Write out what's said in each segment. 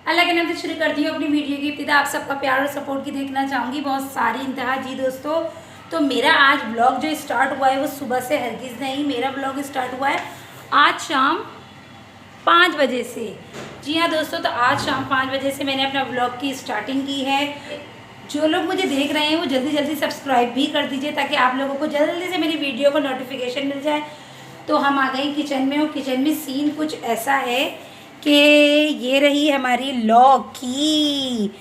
अल्लाह के नाम से शुरू करती हूँ अपनी वीडियो की इब्तिदा। आप सबका प्यार और सपोर्ट की देखना चाहूँगी, बहुत सारी इंतहा जी दोस्तों। तो मेरा आज ब्लॉग जो स्टार्ट हुआ है वो सुबह से हरगिज़ नहीं, मेरा ब्लॉग स्टार्ट हुआ है आज शाम 5 बजे से। जी हाँ दोस्तों, तो आज शाम 5 बजे से मैंने अपना ब्लॉग की स्टार्टिंग की है। जो लोग मुझे देख रहे हैं वो जल्दी जल्दी सब्सक्राइब भी कर दीजिए ताकि आप लोगों को जल्दी से मेरी वीडियो को नोटिफिकेशन मिल जाए। तो हम आ गए किचन में, और किचन में सीन कुछ ऐसा है कि ये रही हमारी लौकी,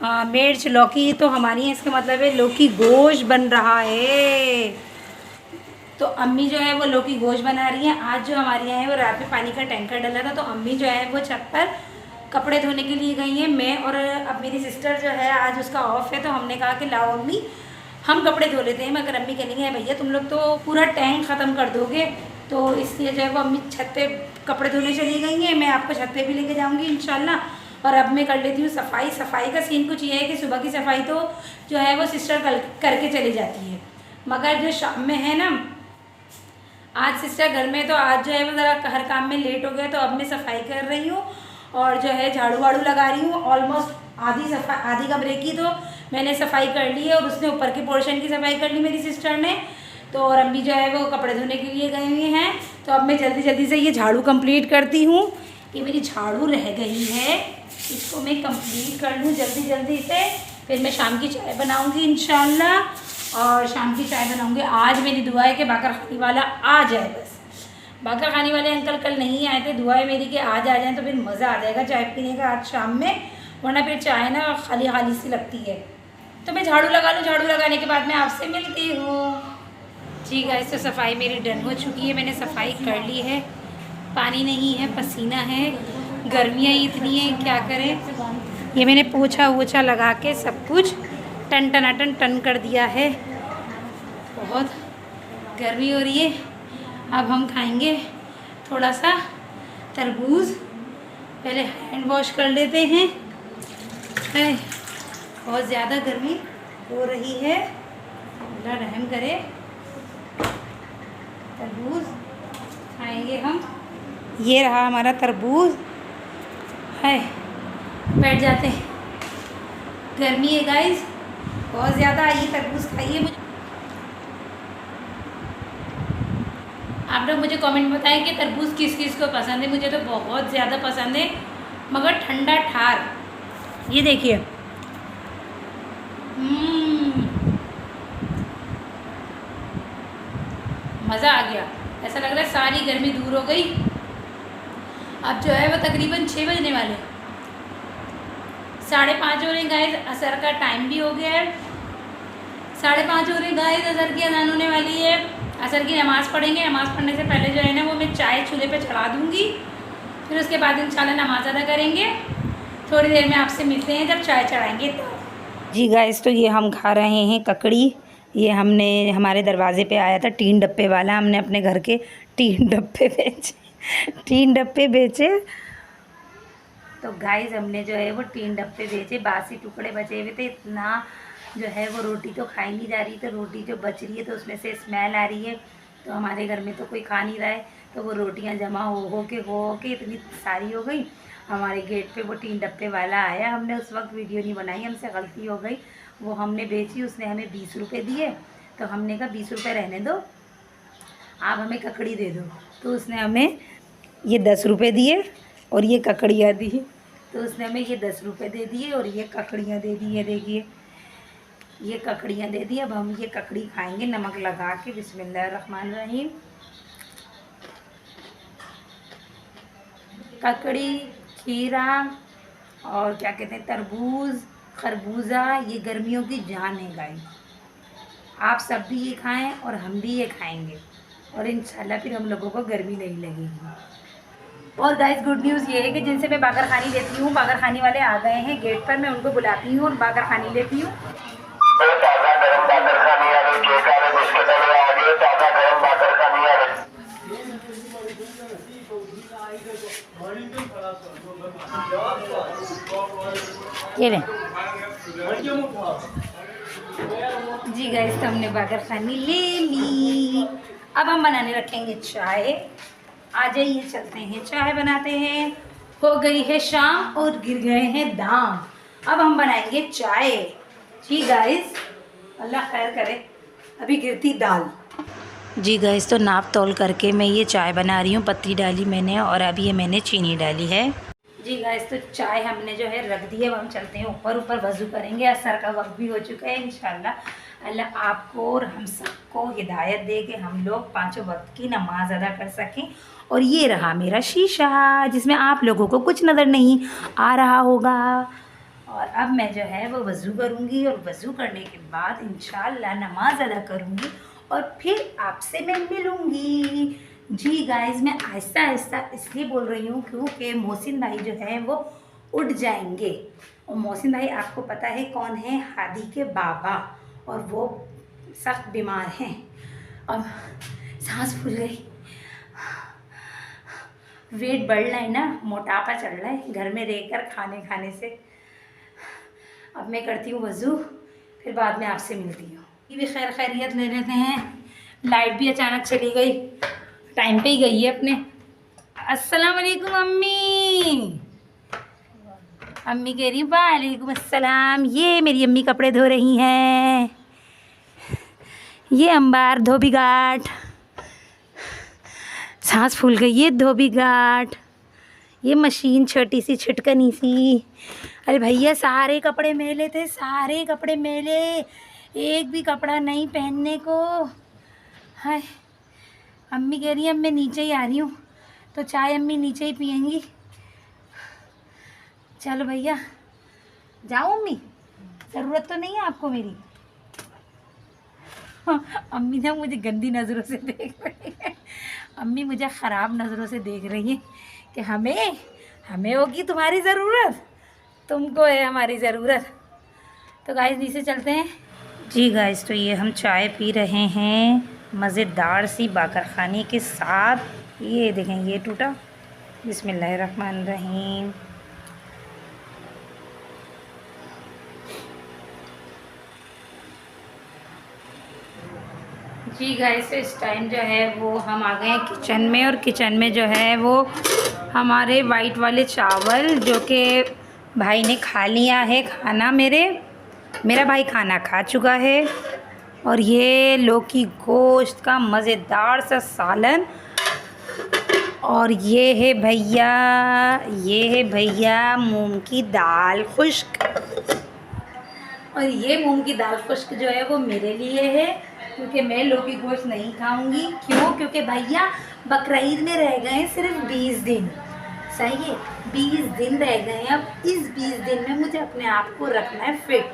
मिर्च लौकी तो हमारी है, इसका मतलब है लौकी गोश्त बन रहा है। तो अम्मी जो है वो लौकी गोश्त बना रही है। आज जो हमारे यहाँ है वो रात में पानी का टैंकर डला था, तो अम्मी जो है वो छत पर कपड़े धोने के लिए गई हैं। मैं और अब मेरी सिस्टर जो है आज उसका ऑफ है, तो हमने कहा कि लाओ अम्मी हम कपड़े धो लेते हैं। मगर अम्मी कहेंगे भैया तुम लोग तो पूरा टैंक ख़त्म कर दोगे, तो इसलिए जो है वो अम्मी छत पे कपड़े धोने चली गई हैं। मैं आपको छत पे भी लेके जाऊंगी इंशाल्लाह। और अब मैं कर लेती हूँ सफाई। सफाई का सीन कुछ ये है कि सुबह की सफाई तो जो है वो सिस्टर करके चली जाती है, मगर जो शाम में है ना, आज सिस्टर घर में, तो आज जो है वो ज़रा हर काम में लेट हो गया, तो अब मैं सफाई कर रही हूँ और जो है झाड़ू वाड़ू लगा रही हूँ। ऑलमोस्ट आधी कमरे की तो मैंने सफाई कर ली है, और उसने ऊपर के पोर्शन की सफाई कर ली मेरी सिस्टर ने। तो और अम्मी जो है वो कपड़े धोने के लिए गए हुए हैं, तो अब मैं जल्दी जल्दी से ये झाड़ू कंप्लीट करती हूँ। ये मेरी झाड़ू रह गई है, इसको मैं कंप्लीट कर लूँ जल्दी जल्दी से, फिर मैं शाम की चाय बनाऊँगी इंशाल्लाह। और शाम की चाय बनाऊँगी। आज मेरी दुआ है कि बाकर खाने वाला आ जाए, बस बाकर खाने वाले अंकल कल नहीं आए थे, दुआ है मेरी कि आज आ जाएँ तो फिर मज़ा आ जाएगा चाय पीने का आज शाम में, वरना फिर चाय ना खाली खाली सी लगती है। तो मैं झाड़ू लगा लूँ, झाड़ू लगाने के बाद मैं आपसे मिलती हूँ। जी गाइस, तो सफाई मेरी डन हो चुकी है, मैंने सफाई कर ली है। पानी नहीं है, पसीना है, गर्मियाँ इतनी हैं क्या करें। ये मैंने पोछा वोछा लगा के सब कुछ टन टनाटन टन कर दिया है। बहुत गर्मी हो रही है। अब हम खाएंगे थोड़ा सा तरबूज, पहले हैंड वॉश कर लेते हैं। बहुत ज़्यादा गर्मी हो रही है, अल्लाह रहम करे। तरबूज खाएंगे हम। ये रहा हमारा तरबूज है, बैठ जाते हैं। गर्मी है गाइस बहुत ज़्यादा, आइए तरबूज खाइए। मुझे आप लोग मुझे कमेंट में बताएं कि तरबूज किस किस को पसंद है। मुझे तो बहुत ज़्यादा पसंद है, मगर ठंडा ठार। ये देखिए, मज़ा आ गया। ऐसा लग रहा है सारी गर्मी दूर हो गई। अब जो है वो तकरीबन 6 बजने वाले, 5:30 हो रहे हैं गाइस। असर का टाइम भी हो गया है, 5:30 हो रहे हैं गाइस। असर की अज़ान होने वाली है, असर की नमाज़ पढ़ेंगे। नमाज़ पढ़ने से पहले जो है ना वो मैं चाय चूल्हे पे चढ़ा दूँगी, फिर उसके बाद इंशाल्लाह नमाज़ अदा करेंगे। थोड़ी देर में आपसे मिलते हैं जब चाय चढ़ाएँगे तो। जी गाइस, तो ये हम खा रहे हैं ककड़ी। ये हमने, हमारे दरवाज़े पे आया था 3 डब्बे वाला, हमने अपने घर के 3 डब्बे बेचे 3 डब्बे बेचे। तो गाइस हमने जो है वो 3 डब्बे बेचे, बासी टुकड़े बचे हुए थे। इतना जो है वो रोटी तो खाई नहीं जा रही, तो रोटी जो बच रही है तो उसमें से स्मेल आ रही है। तो हमारे घर में तो कोई खा नहीं रहा है, तो वो रोटियां जमा हो के इतनी सारी हो गई। हमारे गेट पे वो 3 डब्बे वाला आया, हमने उस वक्त वीडियो नहीं बनाई, हमसे गलती हो गई। वो हमने बेची, उसने हमें 20 रुपये दिए, तो हमने कहा 20 रुपये रहने दो, आप हमें ककड़ी दे दो। तो उसने हमें ये 10 रुपये दिए और ये ककड़ियाँ दी। तो उसने हमें ये 10 रुपये दे दिए और ये ककड़ियाँ दे दी है। देखिए ये ककड़ियाँ दे दी। अब हम ये ककड़ी खाएंगे नमक लगा के। बिस्मिल्लाहिर्रहमानिर्रहीम। ककड़ी, खीरा और क्या कहते हैं तरबूज, खरबूजा, ये गर्मियों की जान है गाइस। आप सब भी ये खाएं और हम भी ये खाएंगे, और इंशाल्लाह फिर हम लोगों को गर्मी नहीं लगेगी। और गाइस गुड न्यूज़ ये है कि जिनसे मैं बागर खानी लेती हूँ, बागर खानी वाले आ गए हैं गेट पर, मैं उनको बुलाती हूँ और बागर खानी लेती हूँ। ये ले जी गाइस, तो हमने बागर खानी ले ली। अब हम बनाने रखेंगे चाय। आ जाइए चलते हैं चाय बनाते हैं। हो गई है शाम और गिर गए हैं दाम। अब हम बनाएंगे चाय। जी गाइस, अल्लाह खैर करे। अभी गिरती दाल। जी गाइस, तो नाप तोल करके मैं ये चाय बना रही हूँ। पत्ती डाली मैंने और अभी ये मैंने चीनी डाली है। जी गाइस, तो चाय हमने जो है रख दी है। अब हम चलते हैं ऊपर। ऊपर वज़ू करेंगे। असर का वक्त भी हो चुका है। इंशाल्लाह अल्लाह आपको और हम सबको हिदायत दे कि हम लोग पाँचों वक्त की नमाज अदा कर सकें। और ये रहा मेरा शीशा जिसमें आप लोगों को कुछ नज़र नहीं आ रहा होगा। और अब मैं जो है वो वज़ू करूँगी और वज़ू करने के बाद इंशाल्लाह नमाज अदा करूँगी और फिर आपसे मैं मिलूँगी। जी गाइस, मैं आहिस्ता आहिस्ता इसलिए बोल रही हूँ क्योंकि मोहसिन भाई जो है वो उठ जाएंगे। और मोहसिन भाई आपको पता है कौन है? हादी के बाबा। और वो सख्त बीमार हैं। अब सांस फूल गई। वेट बढ़ रहा है ना, मोटापा चढ़ रहा है घर में रहकर खाने से। अब मैं करती हूँ वज़ू, फिर बाद में आपसे मिलती हूँ। ये भी खैर खैरियत ले लेते हैं। लाइट भी अचानक चली गई, टाइम पे ही गई है अपने। अस्सलाम वालेकुम अम्मी। अम्मी कह रही वालेकुम अस्सलाम। ये मेरी अम्मी कपड़े धो रही हैं। ये अंबार धोबी घाट, सांस फूल गई। ये धोबी घाट, ये मशीन छोटी सी छिटकनी सी। अरे भैया सारे कपड़े मैले थे, सारे कपड़े मैले, एक भी कपड़ा नहीं पहनने को। हाय, अम्मी कह रही है अब मैं नीचे ही आ रही हूँ, तो चाय अम्मी नीचे ही पियेंगी। चलो भैया जाओ अम्मी, ज़रूरत तो नहीं है आपको मेरी? अम्मी ना मुझे गंदी नज़रों से देख रही है। अम्मी मुझे ख़राब नज़रों से देख रही है कि हमें होगी तुम्हारी ज़रूरत, तुमको है हमारी ज़रूरत। तो गाइस नीचे चलते हैं। जी गाइस, तो ये हम चाय पी रहे हैं मज़ेदार सी बाकरखानी के साथ। ये देखें, ये टूटा। बिस्मिल्लाहिर्रहमानिर्रहीम। जी गाइस, इस टाइम जो है वो हम आ गए हैं किचन में। और किचन में जो है वो हमारे वाइट वाले चावल, जो कि भाई ने खा लिया है खाना। मेरा भाई खाना खा चुका है। और ये लौकी गोश्त का मज़ेदार सा सालन। और ये है भैया मूंग की दाल खुश्क। और ये मूंग की दाल खुश्क जो है वो मेरे लिए है, क्योंकि मैं लौकी गोश्त नहीं खाऊंगी। क्यों? क्योंकि भैया बकरीद में रह गए हैं सिर्फ 20 दिन। सही है, 20 दिन रह गए हैं। अब इस 20 दिन में मुझे अपने आप को रखना है फिट,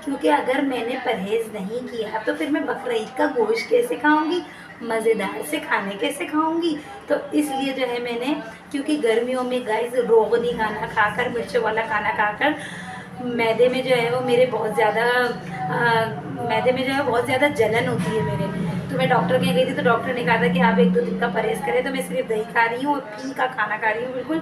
क्योंकि अगर मैंने परहेज़ नहीं किया तो फिर मैं बकरीद का गोश्त कैसे खाऊंगी, मज़ेदार से खाने कैसे खाऊंगी। तो इसलिए जो है मैंने, क्योंकि गर्मियों में गाइस रोगनी खाना खाकर, मिर्चों वाला खाना खाकर मैदे में जो है वो मेरे बहुत ज़्यादा जलन होती है मेरे। तो मैं डॉक्टर के गई थी, तो डॉक्टर ने कहा था कि आप 1-2 दिन का परहेज़ करें। तो मैं सिर्फ दही खा रही हूँ और फीका खाना खा रही हूँ। बिल्कुल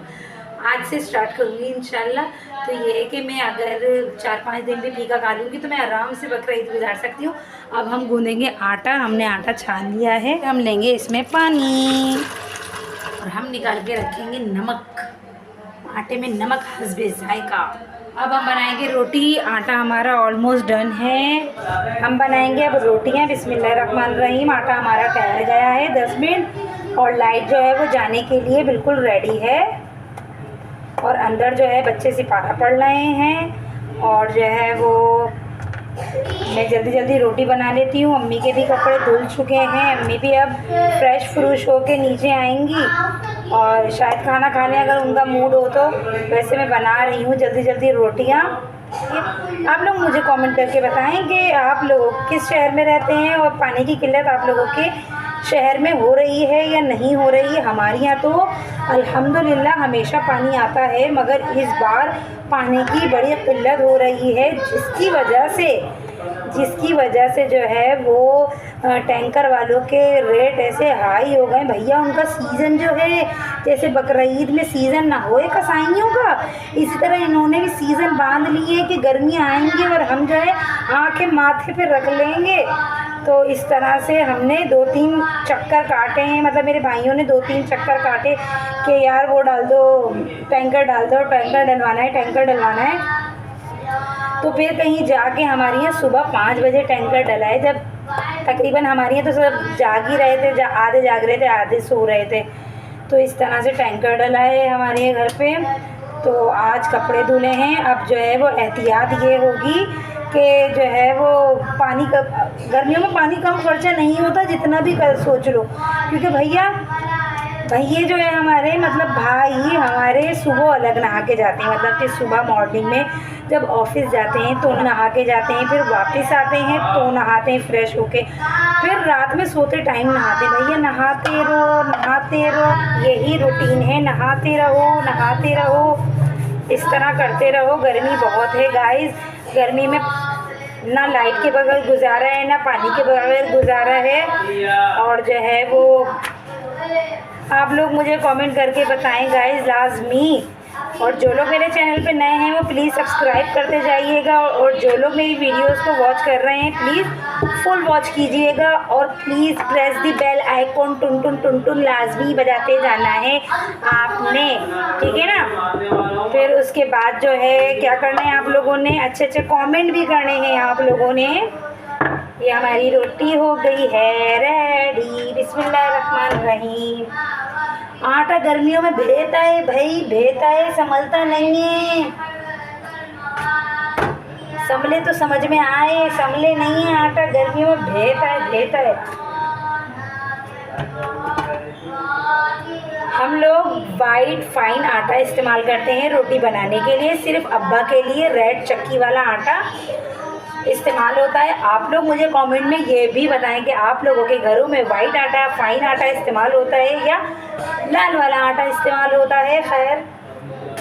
आज से स्टार्ट करूँगी इंशाल्लाह। तो ये है कि मैं अगर 4-5 दिन भी फीका खा लूँगी तो मैं आराम से बकरीद गुजार सकती हूँ। अब हम गूँधेंगे आटा। हमने आटा छान लिया है। हम लेंगे इसमें पानी और हम निकाल के रखेंगे नमक। आटे में नमक हस्बे जायका। अब हम बनाएंगे रोटी। आटा हमारा ऑलमोस्ट डन है। हम बनाएंगे अब रोटियां। बिस्मिल्लाहिर्रहमानिर्रहीम। आटा हमारा ठहर गया है 10 मिनट। और लाइट जो है वो जाने के लिए बिल्कुल रेडी है। और अंदर जो है बच्चे सिपाहा पढ़ रहे हैं। और जो है वो मैं जल्दी रोटी बना लेती हूँ। अम्मी के भी कपड़े धुल चुके हैं। अम्मी भी अब फ्रेश फ्रूश होके नीचे आएंगी और शायद खाना खा लें अगर उनका मूड हो तो। वैसे मैं बना रही हूँ जल्दी रोटियाँ। आप लोग मुझे कमेंट करके बताएं कि आप लोग किस शहर में रहते हैं और पानी की किल्लत आप लोगों के शहर में हो रही है या नहीं हो रही है। हमारे यहाँ तो अल्हम्दुलिल्लाह हमेशा पानी आता है, मगर इस बार पानी की बड़ी किल्लत हो रही है, जिसकी वजह से जो है वो टैंकर वालों के रेट ऐसे हाई हो गए। भैया उनका सीज़न जो है, जैसे बकरीद में सीज़न ना होए कसाईयों का, इसी तरह इन्होंने भी सीज़न बांध लिए कि गर्मियाँ आएंगी और हम जो है आँखें माथे पे रख लेंगे। तो इस तरह से हमने 2-3 चक्कर काटे हैं, मतलब मेरे भाइयों ने 2-3 चक्कर काटे कि यार वो डाल दो, टैंकर डाल दो, टैंकर डलवाना है, टैंकर डलवाना है। तो फिर कहीं जाके हमारे यहाँ सुबह 5 बजे टैंकर डला है, जब तकरीबन हमारे यहाँ तो सब जाग ही रहे थे, आधे जाग रहे थे, आधे सो रहे थे। तो इस तरह से टैंकर डला है हमारे घर पे। तो आज कपड़े धुले हैं। अब जो है वो एहतियात ये होगी कि जो है वो पानी का, गर्मियों में पानी कम खर्चा नहीं होता जितना भी कर सोच लो, क्योंकि भैया जो है हमारे मतलब भाई हमारे सुबह अलग नहा के जाते हैं, मतलब कि सुबह मॉर्निंग में जब ऑफिस जाते हैं तो नहा के जाते हैं, फिर वापस आते हैं तो नहाते हैं फ्रेश होके, फिर रात में सोते टाइम नहाते हैं। भैया नहाते रहो, यही रूटीन है, नहाते रहो, इस तरह करते रहो। गर्मी बहुत है गाइस, गर्मी में ना लाइट के बगैर गुजारा है, ना पानी के बगैर गुजारा है। और जो है वो आप लोग मुझे कमेंट करके बताएं गाइस लाजमी। और जो लोग मेरे चैनल पे नए हैं वो प्लीज़ सब्सक्राइब करते जाइएगा, और जो लोग मेरी वीडियोस को वॉच कर रहे हैं प्लीज़ फुल वॉच कीजिएगा, और please press the bell icon टुन टुन लाजमी बजाते जाना है आपने, ठीक है ना। फिर उसके बाद जो है क्या करना है आप लोगों ने, अच्छे कमेंट भी करने हैं आप लोगों ने। ये हमारी रोटी हो गई है रेडी, बिस्मिल्लाहिर्रहमानिर्रहीम। आटा गर्मियों में भेता है भाई, भेता है, संभलता नहीं है। संभले तो समझ में आए, संभले नहीं है, आटा गर्मियों में भेता है। हम लोग वाइट फाइन आटा इस्तेमाल करते हैं रोटी बनाने के लिए, सिर्फ अब्बा के लिए रेड चक्की वाला आटा इस्तेमाल होता है। आप लोग मुझे कमेंट में ये भी बताएं कि आप लोगों के घरों में वाइट आटा, फाइन आटा इस्तेमाल होता है या लाल वाला आटा इस्तेमाल होता है। खैर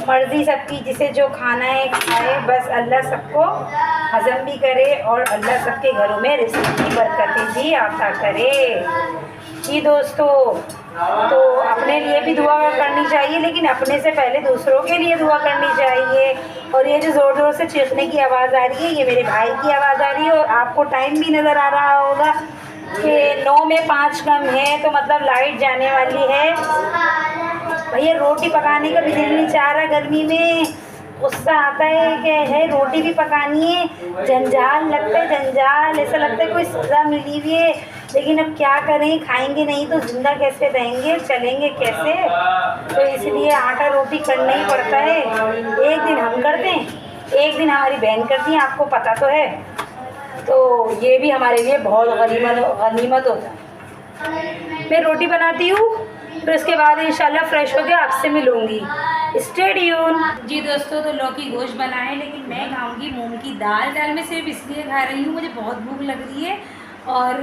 मर्ज़ी सबकी, जिसे जो खाना है खाए, बस अल्लाह सबको हज़म भी करे और अल्लाह सबके घरों में रिज़्क़ की बरकतें भी आता करे जी दोस्तों। तो अपने लिए भी दुआ करनी चाहिए, लेकिन अपने से पहले दूसरों के लिए दुआ करनी चाहिए। और ये जो ज़ोर से चीखने की आवाज़ आ रही है, ये मेरे भाई की आवाज़ आ रही है। और आपको टाइम भी नज़र आ रहा होगा कि 9 में 5 कम है, तो मतलब लाइट जाने वाली है। भैया रोटी पकाने का भी दिल नहीं चाह रहा, गर्मी में गुस्सा आता है कि है रोटी भी पकानी है, जंजाल लगता है, जंजाल, ऐसा लगता है कोई सज़ा मिली हुई है। लेकिन अब क्या करें, खाएंगे नहीं तो जिंदा कैसे रहेंगे, चलेंगे कैसे। तो इसलिए आटा रोटी करना ही पड़ता है। एक दिन हम करते हैं, एक दिन हमारी बहन करती है, आपको पता तो है। तो ये भी हमारे लिए बहुत गनीमत होता है। मैं रोटी बनाती हूँ, फिर उसके बाद इंशाल्लाह फ्रेश होकर आपसे मिलूँगी। स्टे ट्यून जी दोस्तों। तो लौकी गोश्त बनाए, लेकिन मैं खाऊंगी मूंग की दाल। दाल मैं सिर्फ इसलिए खा रही हूँ, मुझे बहुत भूख लग रही है। और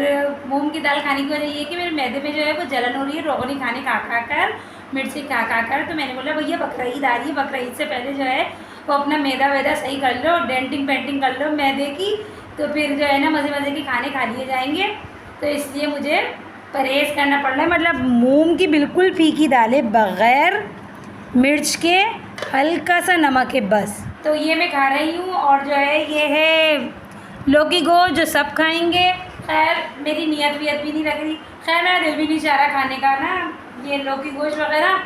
मूंग की दाल खाने की वजह ये है कि मेरे मैदे में जो है वो जलन हो रही है, रोगनी खाने खा कर, मिर्ची खा कर। तो मैंने बोला भैया बकरा ईद आ रही है, बकरा ईद से पहले जो है वो अपना मैदा वैदा सही कर लो, डेंटिंग पेंटिंग कर लो मैदे की, तो फिर जो है ना मज़े के खाने खा लिए जाएंगे। तो इसलिए मुझे परहेज़ करना पड़ रहा है। मतलब मूंग की बिल्कुल फीकी दालें बग़ैर मिर्च के, हल्का सा नमक है बस। तो ये मैं खा रही हूँ। और जो है ये है लौकी गोश्त, जो सब खाएंगे। खैर मेरी नीयत भी नहीं लग रही, खैर मेरा दिल भी नहीं चाह रहा खाने का ना, ये लौकी गोश्त वगैरह।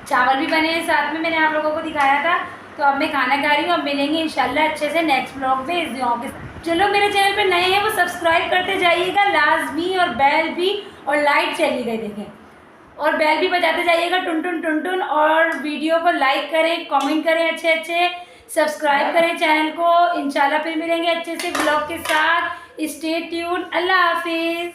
चावल भी बने हैं साथ में, मैंने आप लोगों को दिखाया था। तो अब मैं खाना खा रही हूँ। अब मिलेंगे इंशाल्लाह अच्छे से नेक्स्ट ब्लॉग में इस दुआओं के साथ। चलो मेरे चैनल पे नए हैं वो सब्सक्राइब करते जाइएगा लाजमी, और बेल भी, और लाइट चली गई देखें, और बेल भी बजाते जाइएगा टुन टुन। और वीडियो को लाइक करें, कमेंट करें, अच्छे सब्सक्राइब करें चैनल को। इंशाल्लाह फिर मिलेंगे अच्छे से ब्लॉग के साथ। Stay tune. अल्लाह हाफिज़।